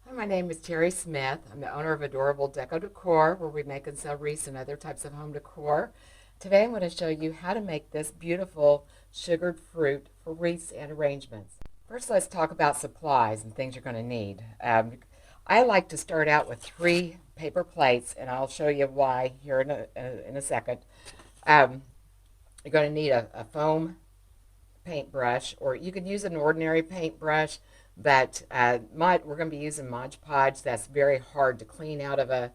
Hi, my name is Terry Smith. I'm the owner of Adorable Deco Decor, where we make and sell wreaths and other types of home decor. Today I'm going to show you how to make this beautiful sugared fruit for wreaths and arrangements. First, let's talk about supplies and things you're going to need. I like to start out with 3 paper plates, and I'll show you why here in a second. Um, you're going to need a foam paintbrush, or you could use an ordinary paintbrush, but we're going to be using Mod Podge. That's very hard to clean out of a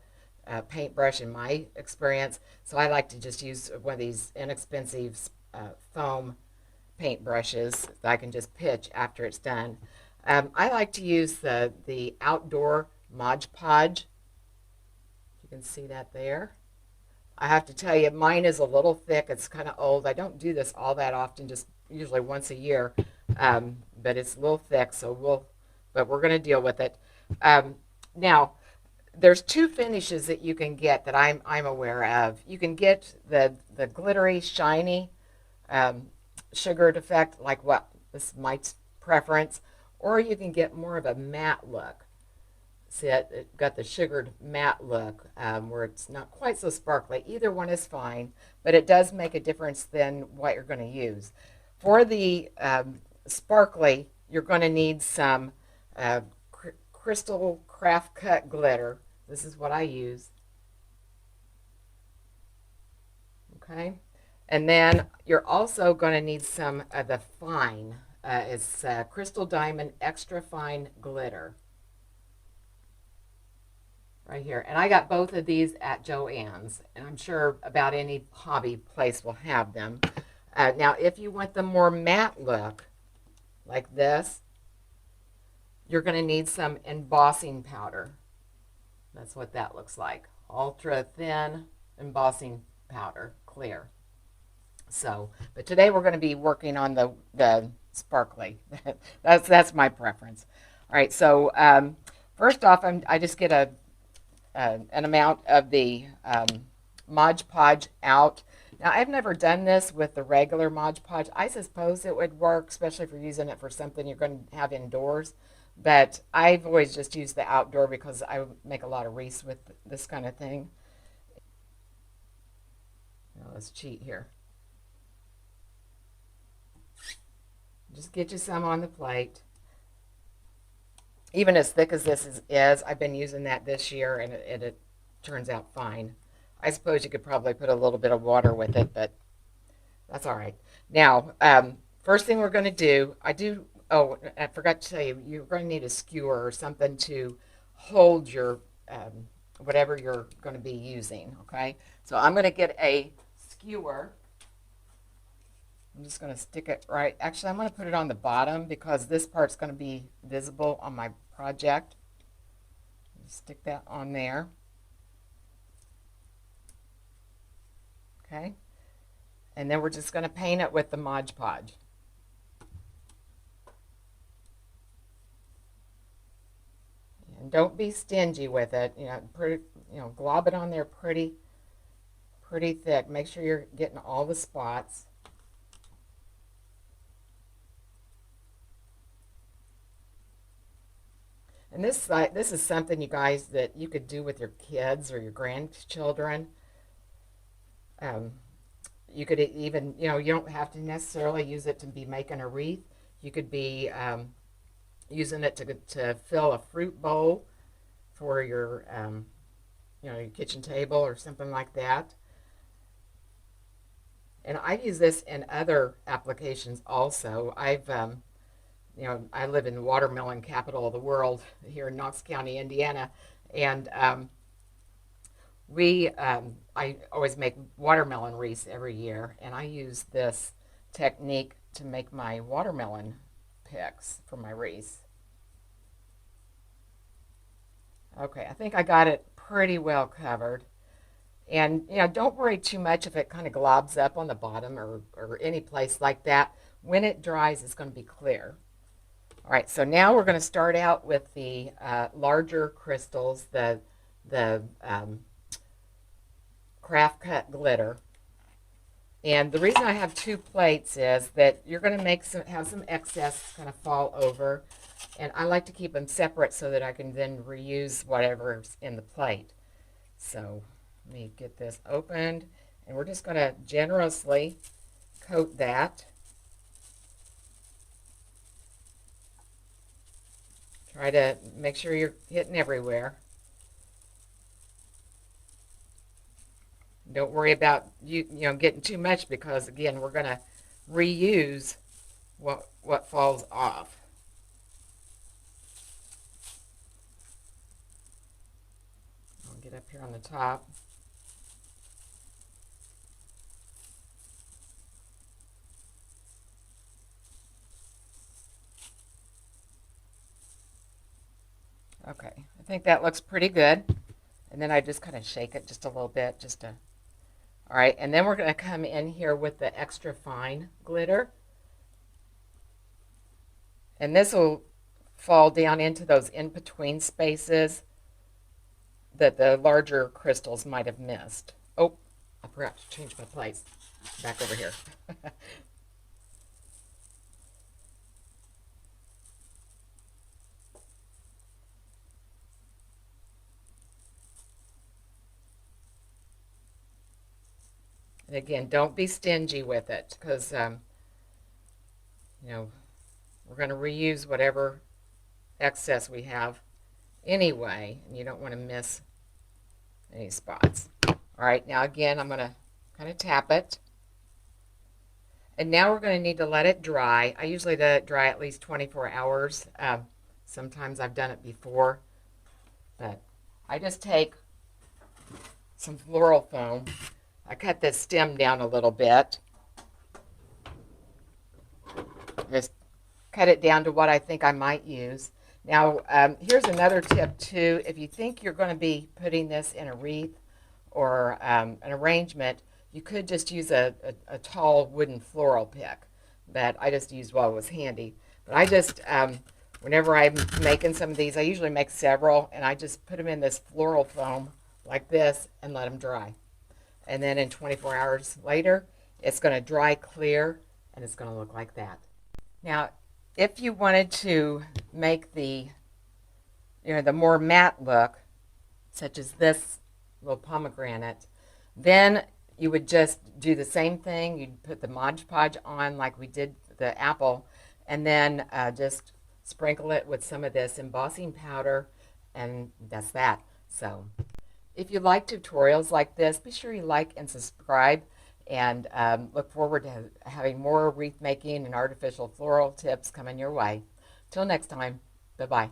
paintbrush in my experience, so I like to just use one of these inexpensive foam paintbrushes that I can just pitch after it's done. I like to use the outdoor Mod Podge. You can see that there. I have to tell you, mine is a little thick. It's kind of old. I don't do this all that often, just usually once a year. But it's a little thick, but we're going to deal with it. Now, there's 2 finishes that you can get that I'm aware of. You can get the glittery, shiny sugared effect, like what this is my preference, or you can get more of a matte look. See, it got the sugared matte look where it's not quite so sparkly. Either one is fine, but it does make a difference than what you're going to use. For the sparkly, you're going to need some crystal craft cut glitter. This is what I use. Okay. And then you're also going to need some of the fine. It's crystal diamond extra fine glitter. Right here. And I got both of these at Joann's, and I'm sure about any hobby place will have them. Now, if you want the more matte look, like this, you're going to need some embossing powder. That's what that looks like. Ultra thin embossing powder, clear. So, but today we're going to be working on the sparkly. that's my preference. All right, so first off, I just get an amount of the Mod Podge out. Now, I've never done this with the regular Mod Podge. I suppose it would work, especially if you're using it for something you're going to have indoors. But I've always just used the outdoor because I make a lot of wreaths with this kind of thing. Now, let's cheat here. Just get you some on the plate. Even as thick as this is, I've been using that this year, and it turns out fine. I suppose you could probably put a little bit of water with it, but that's all right. Now, first thing we're going to do, I forgot to tell you, you're going to need a skewer or something to hold your whatever you're going to be using, okay? So I'm going to get a skewer. I'm just going to stick it right. Actually, I'm going to put it on the bottom because this part's going to be visible on my project. Stick that on there. Okay. And then we're just going to paint it with the Mod Podge. And don't be stingy with it. Glob it on there pretty thick. Make sure you're getting all the spots. And this is something, you guys, that you could do with your kids or your grandchildren. You could even, you don't have to necessarily use it to be making a wreath. You could be using it to fill a fruit bowl for your kitchen table or something like that. And I've used this in other applications also. I live in the watermelon capital of the world here in Knox County, Indiana, and I always make watermelon wreaths every year, and I use this technique to make my watermelon picks for my wreaths. Okay, I think I got it pretty well covered. And don't worry too much if it kind of globs up on the bottom or any place like that. When it dries, it's going to be clear. All right, so now we're going to start out with the larger crystals, the craft cut glitter. And the reason I have two plates is that you're going to have some excess kind of fall over. And I like to keep them separate so that I can then reuse whatever's in the plate. So let me get this opened. And we're just going to generously coat that. Try to make sure you're hitting everywhere. Don't worry about getting too much, because again, we're going to reuse what falls off. I'll get up here on the top. Okay, I think that looks pretty good. And then I just kind of shake it just a little bit, all right, and then we're going to come in here with the extra fine glitter. And this will fall down into those in-between spaces that the larger crystals might have missed. Oh, I forgot to change my place. Back over here. And again, don't be stingy with it, because, we're going to reuse whatever excess we have anyway, and you don't want to miss any spots. All right, now again, I'm going to kind of tap it. And now we're going to need to let it dry. I usually let it dry at least 24 hours. Sometimes I've done it before, but I just take some floral foam. I cut this stem down a little bit. Just cut it down to what I think I might use. Now, here's another tip too. If you think you're going to be putting this in a wreath or an arrangement, you could just use a tall wooden floral pick. But I just used what was handy. But I just, whenever I'm making some of these, I usually make several, and I just put them in this floral foam like this and let them dry. And then in 24 hours later, it's going to dry clear, and it's going to look like that. Now, if you wanted to make the more matte look, such as this little pomegranate, then you would just do the same thing. You'd put the Mod Podge on like we did the apple, and then just sprinkle it with some of this embossing powder, and that's that. So if you like tutorials like this, be sure you like and subscribe, and look forward to having more wreath making and artificial floral tips coming your way. Till next time, bye-bye.